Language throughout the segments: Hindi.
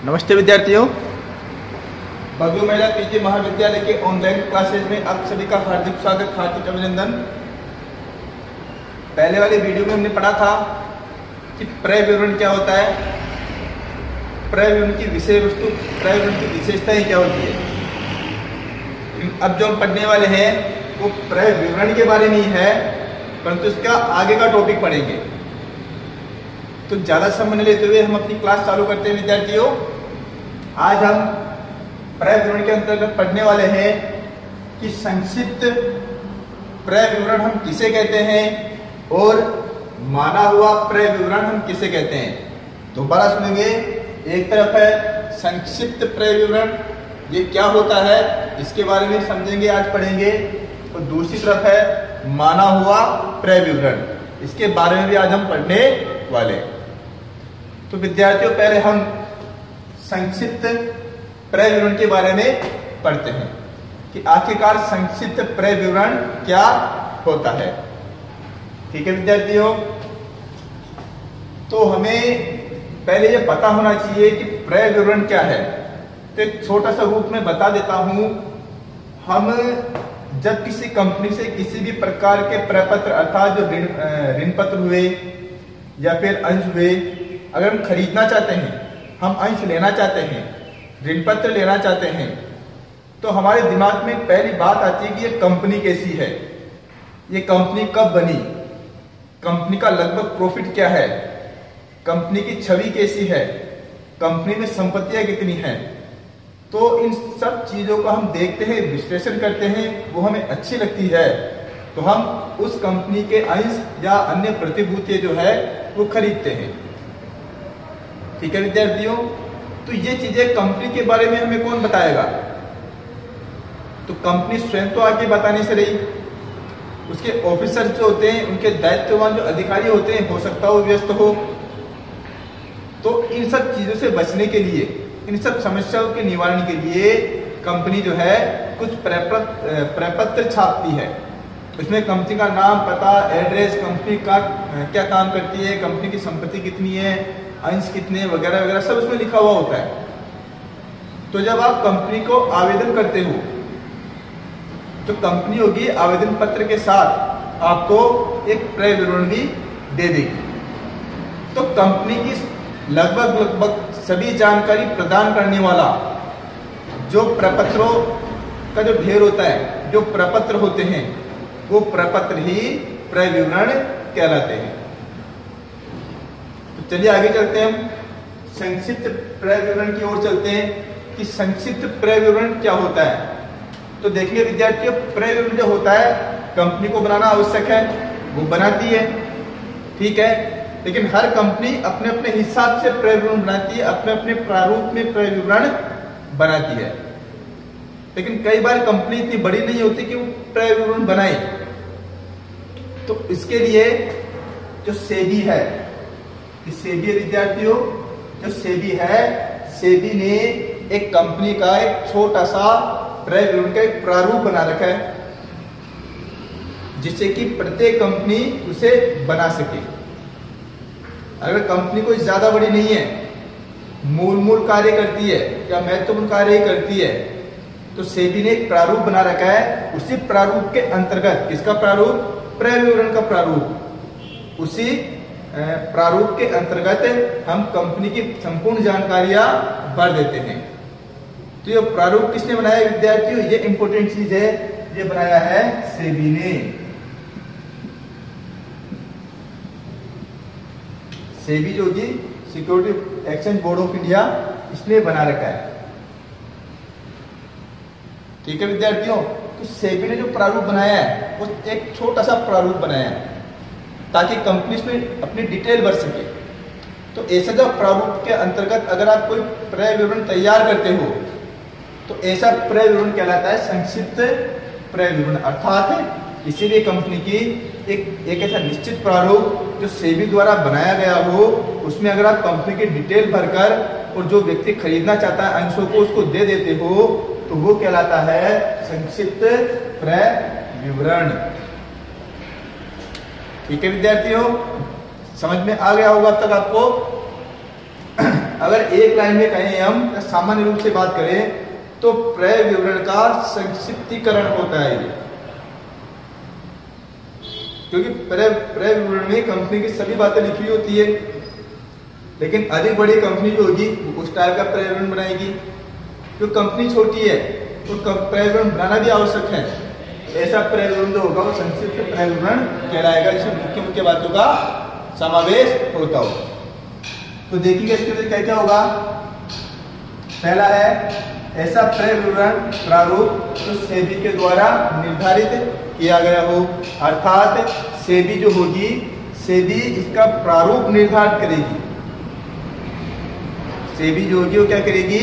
नमस्ते विद्यार्थियों, भगू महिला पीजी महाविद्यालय के ऑनलाइन क्लासेज में आप सभी का हार्दिक स्वागत, हार्दिक अभिनंदन। पहले वाले वीडियो में हमने पढ़ा था कि क्रय विवरण क्या होता है, क्रय विवरण की विषय वस्तु, क्रय विवरण की विशेषताएं क्या होती है। अब जो हम पढ़ने वाले हैं वो क्रय विवरण के बारे में ही है, परंतु इसका आगे का टॉपिक पढ़ेंगे। तो ज्यादा समय नहीं लेते हुए हम अपनी क्लास चालू करते हैं विद्यार्थियों। आज हम क्रय विवरण के अंतर्गत पढ़ने वाले हैं कि संक्षिप्त क्रय विवरण हम किसे कहते हैं और माना हुआ क्रय विवरण हम किसे कहते हैं। दोबारा सुनेंगे। एक तरफ है संक्षिप्त क्रय विवरण, ये क्या होता है इसके बारे में समझेंगे, आज पढ़ेंगे। और दूसरी तरफ है माना हुआ क्रय विवरण, इसके बारे में भी आज हम पढ़ने वाले। तो विद्यार्थियों, पहले हम संक्षिप्त क्रय विवरण के बारे में पढ़ते हैं कि आखिरकार संक्षिप्त क्रय विवरण क्या होता है। ठीक है विद्यार्थियों, तो हमें पहले ये पता होना चाहिए कि क्रय विवरण क्या है। तो एक छोटा सा रूप में बता देता हूं। हम जब किसी कंपनी से किसी भी प्रकार के प्रपत्र अर्थात जो ऋण पत्र हुए या फिर अंश हुए, अगर हम खरीदना चाहते हैं, हम अंश लेना चाहते हैं, ऋण पत्र लेना चाहते हैं, तो हमारे दिमाग में पहली बात आती है कि ये कंपनी कैसी है, ये कंपनी कब बनी, कंपनी का लगभग प्रॉफिट क्या है, कंपनी की छवि कैसी है, कंपनी में संपत्तियां कितनी हैं। तो इन सब चीजों को हम देखते हैं, विश्लेषण करते हैं, वो हमें अच्छी लगती है तो हम उस कंपनी के अंश या अन्य प्रतिभूतियां जो है वो खरीदते हैं। ठीक है विद्यार्थियों, तो ये चीजें कंपनी के बारे में हमें कौन बताएगा। तो कंपनी स्वयं तो आगे बताने से रही, उसके ऑफिसर जो होते हैं, उनके दायित्ववान जो अधिकारी होते हैं, हो सकता हो व्यस्त हो। तो इन सब चीजों से बचने के लिए, इन सब समस्याओं के निवारण के लिए कंपनी जो है कुछ प्रपत्र छापती है। उसमें कंपनी का नाम, पता, एड्रेस, कंपनी का क्या काम करती है, कंपनी की संपत्ति कितनी है, अंश कितने, वगैरह वगैरह सब उसमें लिखा हुआ होता है। तो जब आप कंपनी को आवेदन करते हो तो कंपनी होगी आवेदन पत्र के साथ आपको एक क्रय विवरण भी दे देगी। तो कंपनी की लगभग सभी जानकारी प्रदान करने वाला जो प्रपत्रों का जो ढेर होता है, जो प्रपत्र होते हैं, वो प्रपत्र ही क्रय विवरण कहलाते हैं। तो चलिए आगे चलते हैं, हम संक्षिप्त क्रय विवरण की ओर चलते हैं कि संक्षिप्त क्रय विवरण क्या होता है। तो देखिए विद्यार्थियों, क्रय विवरण जो होता है कंपनी को बनाना आवश्यक है, वो बनाती है, ठीक है। लेकिन हर कंपनी अपने अपने हिसाब से क्रय विवरण बनाती है, अपने अपने प्रारूप में क्रय विवरण बनाती है। लेकिन कई बार कंपनी इतनी बड़ी नहीं होती कि वो क्रय विवरण बनाए। तो इसके लिए जो सेबी है, सेबी विद्यार्थियों, जो सेबी है, सेबी ने एक कंपनी का एक छोटा सा क्रय विवरण का एक प्रारूप बना रखा है, जिससे कि प्रत्येक कंपनी उसे बना सके। अगर कंपनी कोई ज्यादा बड़ी नहीं है, मूल कार्य करती है या महत्वपूर्ण कार्य ही करती है, तो सेबी ने एक प्रारूप बना रखा है। उसी प्रारूप के अंतर्गत, किसका प्रारूप, क्रय विवरण का प्रारूप, उसी प्रारूप के अंतर्गत हम कंपनी की संपूर्ण जानकारियां भर देते हैं। तो ये प्रारूप किसने बनाया विद्यार्थियों, ये इंपॉर्टेंट चीज है, ये बनाया है सेबी ने। सेबी जो कि security exchange board of India, इसने बना रखा है। ठीक है विद्यार्थियों, तो सेबी ने जो प्रारूप बनाया है वो एक छोटा सा प्रारूप बनाया है ताकि कंपनी में अपनी डिटेल भर सके। तो ऐसा जब प्रारूप के अंतर्गत अगर आप कोई क्रय विवरण तैयार करते हो तो ऐसा क्रय विवरण कहलाता है संक्षिप्त क्रय विवरण। अर्थात इसीलिए कंपनी की एक ऐसा निश्चित प्रारूप जो सेबी द्वारा बनाया गया हो, उसमें अगर आप कंपनी की डिटेल भरकर और जो व्यक्ति खरीदना चाहता है अंशों को उसको दे देते हो, तो वो कहलाता है संक्षिप्त क्रय विवरण। ठीक है विद्यार्थियों, समझ में आ गया होगा अब तक आपको। अगर एक लाइन में कहें हम सामान्य रूप से बात करें तो क्रय विवरण का संक्षिप्तीकरण होता है ये, क्योंकि क्रय विवरण में कंपनी की सभी बातें लिखी होती है, लेकिन अधिक बड़ी कंपनी जो होगी उस टाइप का क्रय विवरण बनाएगी। जो कंपनी छोटी है तो क्रय विवरण बनाना भी आवश्यक है, ऐसा क्रय विवरण जो होगा वो संक्षिप्त क्रय विवरण कहलाएगा, जिसमें मुख्य मुख्य बातों का समावेश होता हो। तो देखिए इसके अंदर क्या क्या होगा। पहला है ऐसा क्रय विवरण प्रारूप जो सेबी के द्वारा निर्धारित किया गया हो, अर्थात सेबी जो होगी, सेबी इसका प्रारूप निर्धारित करेगी। सेबी जो होगी वो क्या करेगी,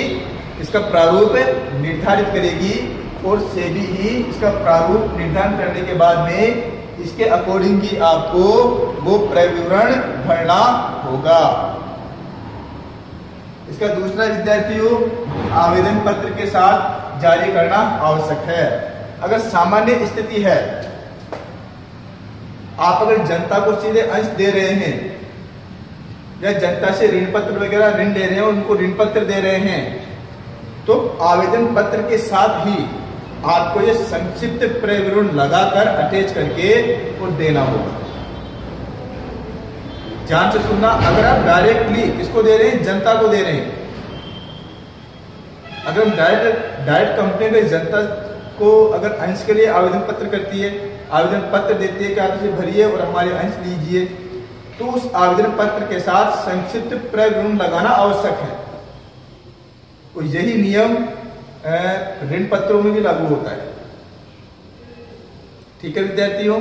इसका प्रारूप निर्धारित करेगी, और सेबी ही इसका प्रारूप निर्धारण करने के बाद में इसके अकॉर्डिंग ही आपको वो क्रय विवरण भरना होगा। इसका दूसरा विद्यार्थियों, आवेदन पत्र के साथ जारी करना आवश्यक है। अगर सामान्य स्थिति है, आप अगर जनता को सीधे अंश दे रहे हैं या जनता से ऋण पत्र वगैरह ऋण ले रहे हैं, उनको ऋण पत्र दे रहे हैं, तो आवेदन पत्र के साथ ही आपको ये संक्षिप्त क्रय विवरण लगाकर अटैच करके वो देना होगा। ध्यान से सुनना, अगर आप डायरेक्टली किसको दे रहे हैं, जनता को दे रहे हैं, अगर हम डायरेक्ट कंपनी में जनता को अगर अंश के लिए आवेदन पत्र करती है, आवेदन पत्र देती है कि आप इसे भरिए और हमारे अंश लीजिए, तो उस आवेदन पत्र के साथ संक्षिप्त क्रय विवरण लगाना आवश्यक है। तो यही नियम ऋण पत्रों में भी लागू होता है। ठीक है विद्यार्थियों।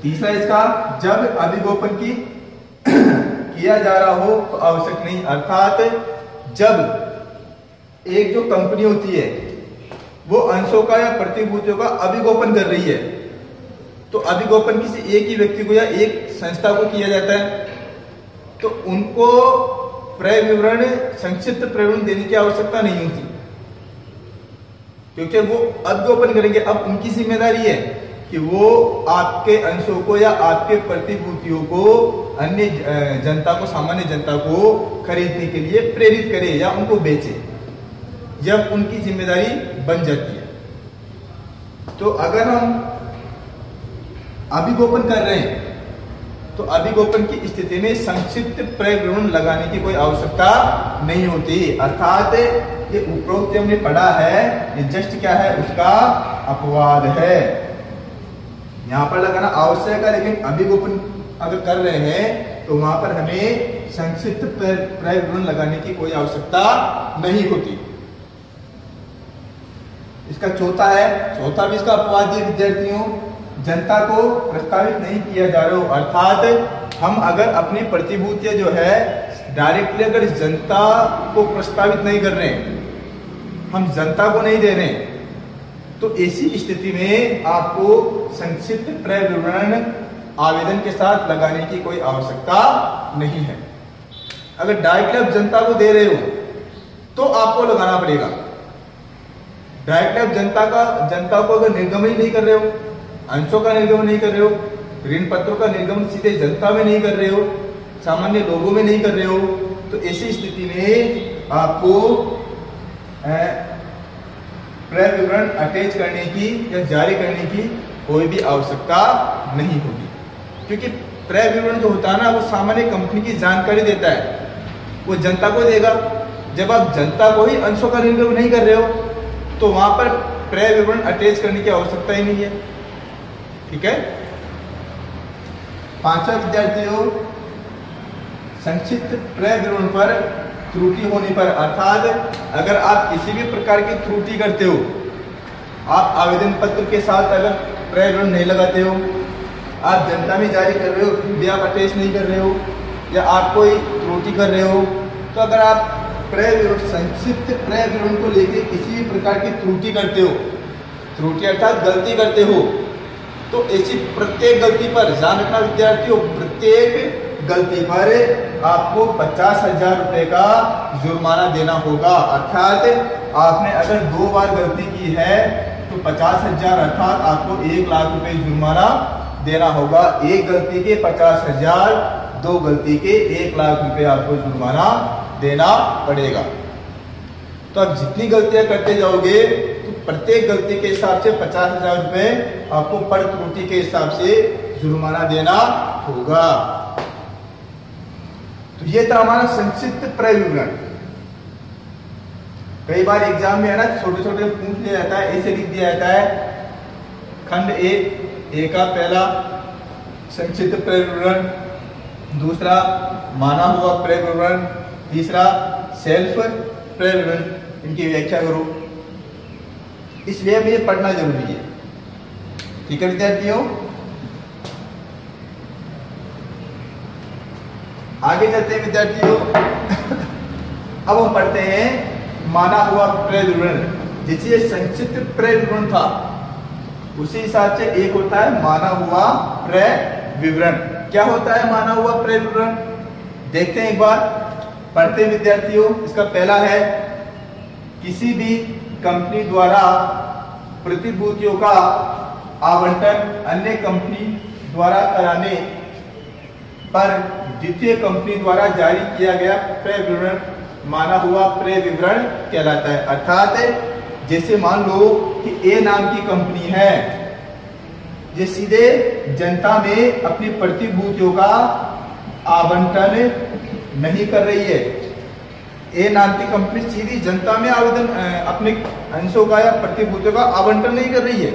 तीसरा इसका, जब अभिगोपन की किया जा रहा हो तो आवश्यक नहीं, अर्थात जब एक जो कंपनी होती है वो अंशों का या प्रतिभूतियों का अभिगोपन कर रही है, तो अभिगोपन किसी एक ही व्यक्ति को या एक संस्था को किया जाता है, तो उनको क्रय विवरण संक्षिप्त क्रय विवरण देने की आवश्यकता नहीं होती, क्योंकि वो अभिगोपन करेंगे। अब उनकी जिम्मेदारी है कि वो आपके अंशों को या आपके प्रतिभूतियों को अन्य जनता को, सामान्य जनता को खरीदने के लिए प्रेरित करे या उनको बेचे, जब उनकी जिम्मेदारी बन जाती है। तो अगर हम अभिगोपन कर रहे हैं तो अभिगोपन की स्थिति में संक्षिप्त क्रय विवरण लगाने की कोई आवश्यकता नहीं होती, अर्थात ये उपरोक्त हमने पढ़ा है, ये जस्ट क्या है, उसका अपवाद है। यहां पर लगाना आवश्यक है, लेकिन अभिगोपन अगर कर रहे हैं तो वहां पर हमें संक्षिप्त क्रय विवरण लगाने की कोई आवश्यकता नहीं होती। इसका चौथा है, चौथा भी इसका अपवाद है विद्यार्थियों, जनता को प्रस्तावित नहीं किया जा रहा हो, अर्थात हम अगर अपनी प्रतिभूतियां जो है डायरेक्टली अगर जनता को प्रस्तावित नहीं कर रहे हैं, हम जनता को नहीं दे रहे हैं, तो ऐसी स्थिति में आपको संक्षिप्त क्रय विवरण आवेदन के साथ लगाने की कोई आवश्यकता नहीं है। अगर डायरेक्टली आप जनता को दे रहे हो तो आपको लगाना पड़ेगा। डायरेक्टली आप जनता को अगर निर्गमन ही नहीं कर रहे हो, अंशों का निर्गमन नहीं कर रहे हो, ऋण पत्रों का निर्गमन सीधे जनता में नहीं कर रहे हो, सामान्य लोगों में नहीं कर रहे हो, तो ऐसी स्थिति में आपको क्रय विवरण अटैच करने की या जारी करने की कोई भी आवश्यकता नहीं होगी, क्योंकि क्रय विवरण जो होता है ना, वो सामान्य कंपनी की जानकारी देता है, वो जनता को देगा। जब आप जनता को ही अंशों का निर्गमन नहीं कर रहे हो तो वहां पर क्रय विवरण अटैच करने की आवश्यकता ही नहीं है। ठीक है। पांचवा विद्यार्थियों, संक्षिप्त क्रय विवरण पर त्रुटि होने पर, अर्थात अगर आप किसी भी प्रकार की त्रुटि करते हो, आप आवेदन पत्र के साथ अगर क्रय विवरण नहीं लगाते हो, आप जनता में जारी कर रहे हो फिर भी आप अटैच नहीं कर रहे हो, या आप कोई त्रुटि कर रहे हो, तो अगर आप क्रय विवरण, संक्षिप्त क्रय विवरण को लेकर किसी भी प्रकार की त्रुटि करते हो, त्रुटि अर्थात गलती करते हो, तो ऐसी प्रत्येक गलती पर ध्यान रखना विद्यार्थियों, प्रत्येक गलती पर आपको 50,000 रुपए का जुर्माना देना होगा। अर्थात आपने अगर 2 बार गलती की है तो 50,000 अर्थात आपको 1 लाख रुपए जुर्माना देना होगा। एक गलती के 50,000, 2 गलती के 1 लाख रुपए आपको जुर्माना देना पड़ेगा। तो आप जितनी गलतियां करते जाओगे तो प्रत्येक गलती के हिसाब से 50,000 रुपए आपको पर त्रुटि के हिसाब से जुर्माना देना होगा। तो ये था हमारा संक्षिप्त क्रय विवरण। कई बार एग्जाम में है ना छोटे छोटे पूछ लिया जाता है, ऐसे लिख दिया जाता है खंड ए का पहला संक्षिप्त क्रय विवरण, दूसरा माना हुआ क्रय विवरण, तीसरा सेल्फ क्रय विवरण, इनकी व्याख्या करो। इसलिए हमें ये पढ़ना जरूरी है। ठीक है विद्यार्थियों, आगे चलते हैं विद्यार्थियों। अब हम पढ़ते हैं माना हुआ क्रय विवरण। जैसे संक्षिप्त क्रय विवरण था उसी हिसाब से एक होता है माना हुआ क्रय विवरण। क्या होता है माना हुआ क्रय विवरण? देखते हैं एक बार, पढ़ते हैं विद्यार्थियों। इसका पहला है किसी भी कंपनी द्वारा प्रतिभूतियों का आवंटन अन्य कंपनी द्वारा कराने पर द्वितीय कंपनी द्वारा जारी किया गया क्रय विवरण माना हुआ क्रय विवरण कहलाता है। अर्थात जैसे मान लो कि ए नाम की कंपनी है, ये सीधे जनता में अपनी प्रतिभूतियों का आवंटन नहीं कर रही है। ए नाम की कंपनी सीधी जनता में आवेदन अपने अंशों का या प्रतिभूतियों का आवंटन नहीं कर रही है।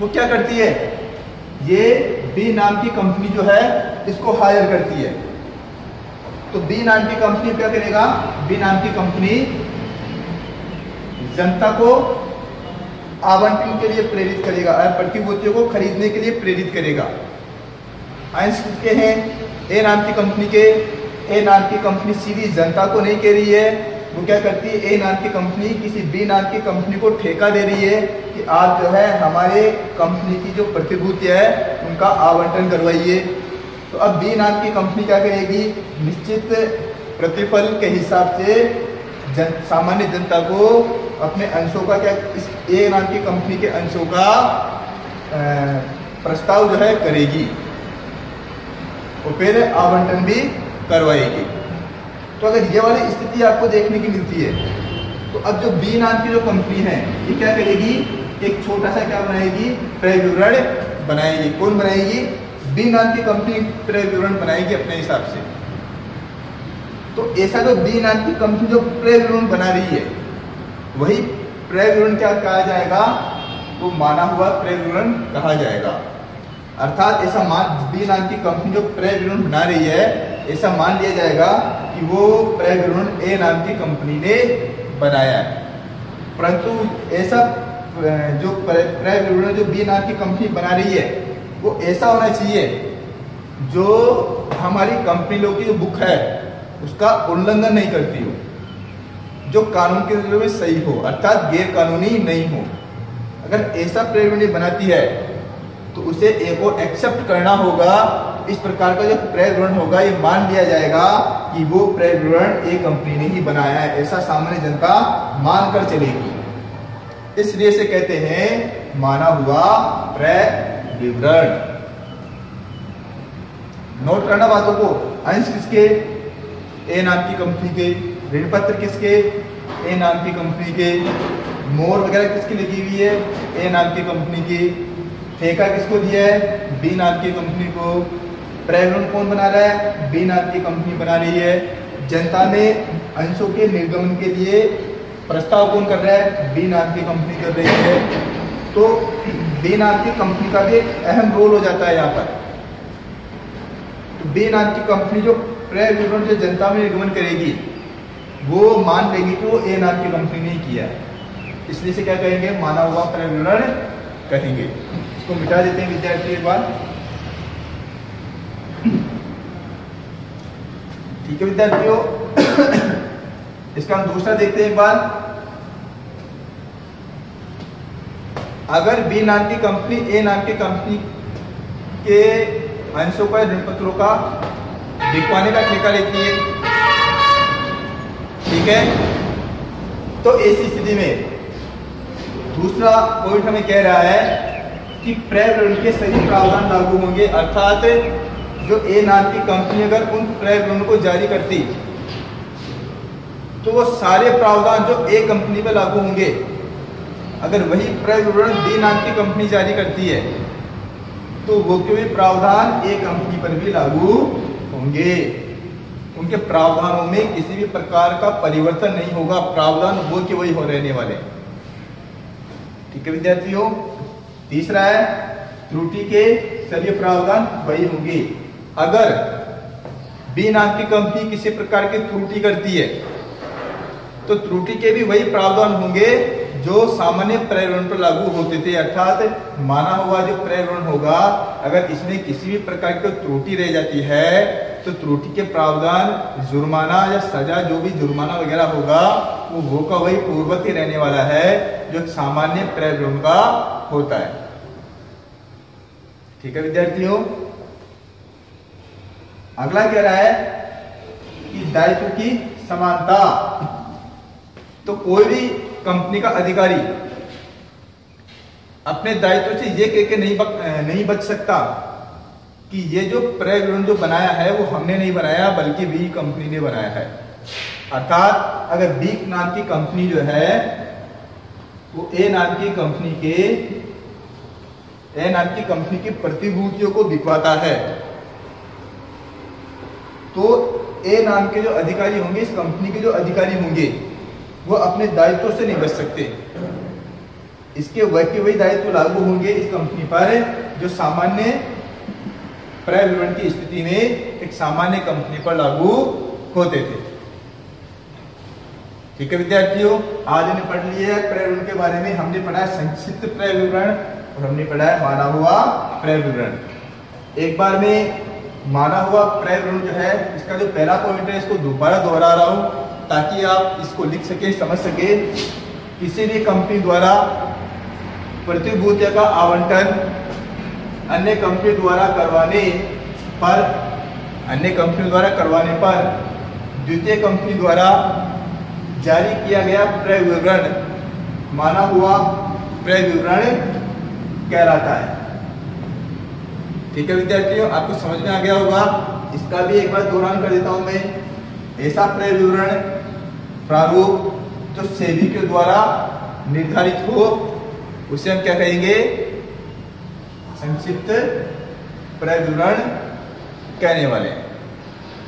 वो क्या करती है, ये बी नाम की कंपनी जो है इसको हायर करती है। तो बी नाम की कंपनी क्या करेगा, बी नाम की कंपनी जनता को आवंटन के लिए प्रेरित करेगा और प्रतिभूतियों को खरीदने के लिए प्रेरित करेगा। अंश किसके हैं, ए नाम की कंपनी के। ए नाम की कंपनी सीधी जनता को नहीं कह रही है, वो क्या करती है, ए नाम की कंपनी किसी बी नाम की कंपनी को ठेका दे रही है कि आप जो है हमारे कंपनी की जो प्रतिभूतियां है उनका आवंटन करवाइए। तो अब बी नाम की कंपनी क्या करेगी, निश्चित प्रतिफल के हिसाब से सामान्य जनता को अपने अंशों का क्या, इस ए नाम की कंपनी के अंशों का प्रस्ताव जो है करेगी और फिर आवंटन भी करवाएगी। तो अगर ये वाली स्थिति आपको देखने की मिलती है तो अब जो बी नाम की जो कंपनी है ये क्या करेगी, एक छोटा सा क्या बनाएगी, क्रय विवरण बनाएगी। कौन बनाएगी, बी नाम की कंपनी क्रय विवरण बनाएगी अपने हिसाब से। तो ऐसा जो बी नाम की कंपनी जो क्रय विवरण बना रही है वही क्रय विवरण क्या कहा जाएगा, वो माना हुआ क्रय विवरण कहा जाएगा। अर्थात ऐसा बी नाम की कंपनी जो क्रय विवरण बना रही है ऐसा मान लिया जाएगा कि वो क्रय विवरण ए नाम की कंपनी ने बनाया है। परंतु ऐसा जो क्रय विवरण जो बी नाम की कंपनी बना रही है वो ऐसा होना चाहिए जो हमारी कंपनी लोग की जो बुक है उसका उल्लंघन नहीं करती हो, जो कानून के नजर में सही हो, अर्थात गैर कानूनी नहीं हो। अगर ऐसा क्रय विवरण बनाती है तो उसे एक को एक्सेप्ट करना होगा। इस प्रकार का जो क्रय विवरण होगा ये मान लिया जाएगा कि वो क्रय विवरण एक कंपनी ने ही बनाया है, ऐसा सामान्य जनता मानकर चलेगी। इसलिए से कहते हैं माना हुआ क्रय विवरण। नोट करना बातों को। अंश किसके, ए नाम की कंपनी के। ऋण पत्र किसके, ए नाम की कंपनी के। मोहर वगैरह किसकी लगी हुई है, ए नाम की कंपनी की। ठेका किसको दिया है, बी नाम की कंपनी को। क्रय विवरण कौन बना रहा है, बी नाम की कंपनी बना रही है। जनता में अंशों के निर्गमन के लिए प्रस्ताव कौन कर रहा है, बी नाम की कंपनी कर रही है। तो बी नाम की कंपनी का भी अहम रोल हो जाता है यहाँ पर। तो बी नाम की कंपनी जो क्रय विवरण जो जनता में निर्गमन करेगी वो मान लेगी कि वो ए नाम की कंपनी ने किया है, इसलिए से क्या कहेंगे, माना हुआ क्रय विवरण कहेंगे। इसको मिटा देते हैं विद्यार्थी एक बार। ठीक है विद्यार्थियों, इसका हम दूसरा देखते हैं एक बार। अगर बी नाम की कंपनी ए नाम की कंपनी के अंशों का ऋण पत्रों का बिकवाने का ठेका लेती है, ठीक है, तो ऐसी स्थिति में दूसरा पॉइंट हमें कह रहा है कि क्रय विवरण के सभी प्रावधान लागू होंगे। अर्थात जो ए नाम की कंपनी अगर उन क्रय विवरण को जारी करती तो वो सारे प्रावधान जो ए कंपनी पर लागू होंगे, अगर वही क्रय विवरण बी नाम की कंपनी जारी करती है तो वो के भी प्रावधान ए कंपनी पर भी लागू होंगे। उनके प्रावधानों में किसी भी प्रकार का परिवर्तन नहीं होगा, प्रावधान वो के वही हो रहने वाले। ठीक है विद्यार्थियों। तीसरा है त्रुटि के सभी प्रावधान वही होंगे। अगर बी नाम की कंपनी किसी प्रकार की त्रुटि करती है तो त्रुटि के भी वही प्रावधान होंगे जो सामान्य क्रय विवरण पर लागू होते थे, अर्थात माना हुआ जो क्रय विवरण होगा अगर इसमें किसी भी प्रकार की त्रुटि रह जाती है तो त्रुटि के प्रावधान जुर्माना या सजा जो भी जुर्माना वगैरह होगा वो का वही पूर्ववत ही रहने वाला है जो सामान्य क्रय विवरण का होता है। ठीक है विद्यार्थियों। अगला कह रहा है कि दायित्व की समानता। तो कोई भी कंपनी का अधिकारी अपने दायित्व से ये कह के नहीं बच सकता कि ये जो क्रय विवरण जो बनाया है वो हमने नहीं बनाया बल्कि बी कंपनी ने बनाया है। अर्थात अगर बी नाम की कंपनी जो है वो ए नाम की कंपनी की प्रतिभूतियों को बिकवाता है तो ए नाम के जो अधिकारी होंगे, इस कंपनी के जो अधिकारी होंगे वो अपने दायित्व से नहीं बच सकते। इसके वही दायित्व लागू होंगे इस कंपनी पर जो सामान्य क्रय विवरण की स्थिति में एक सामान्य कंपनी पर लागू होते थे। ठीक है विद्यार्थियों। आज हमने पढ़ लिया है क्रय विवरण के बारे में। हमने पढ़ा है संक्षिप्त क्रय विवरण और हमने पढ़ा है माना हुआ क्रय विवरण। एक बार में माना हुआ क्रय विवरण जो है इसका जो पहला पॉइंट है इसको दोबारा दोहरा रहा हूं ताकि आप इसको लिख सके, समझ सके। किसी भी कंपनी द्वारा प्रतिभूतियों का आवंटन अन्य कंपनी द्वारा करवाने पर द्वितीय कंपनी द्वारा जारी किया गया क्रय विवरण माना हुआ क्रय विवरण कहलाता है। ठीक है विद्यार्थियों, आपको समझ में आ गया होगा। इसका भी एक बार दोहरान कर देता हूं मैं। ऐसा क्रय विवरण प्रारूप जो सेबी के द्वारा निर्धारित हो उसे हम क्या कहेंगे? संक्षिप्त क्रय विवरण कहने वाले हैं।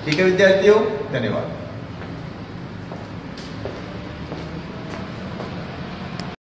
ठीक है विद्यार्थियों, धन्यवाद।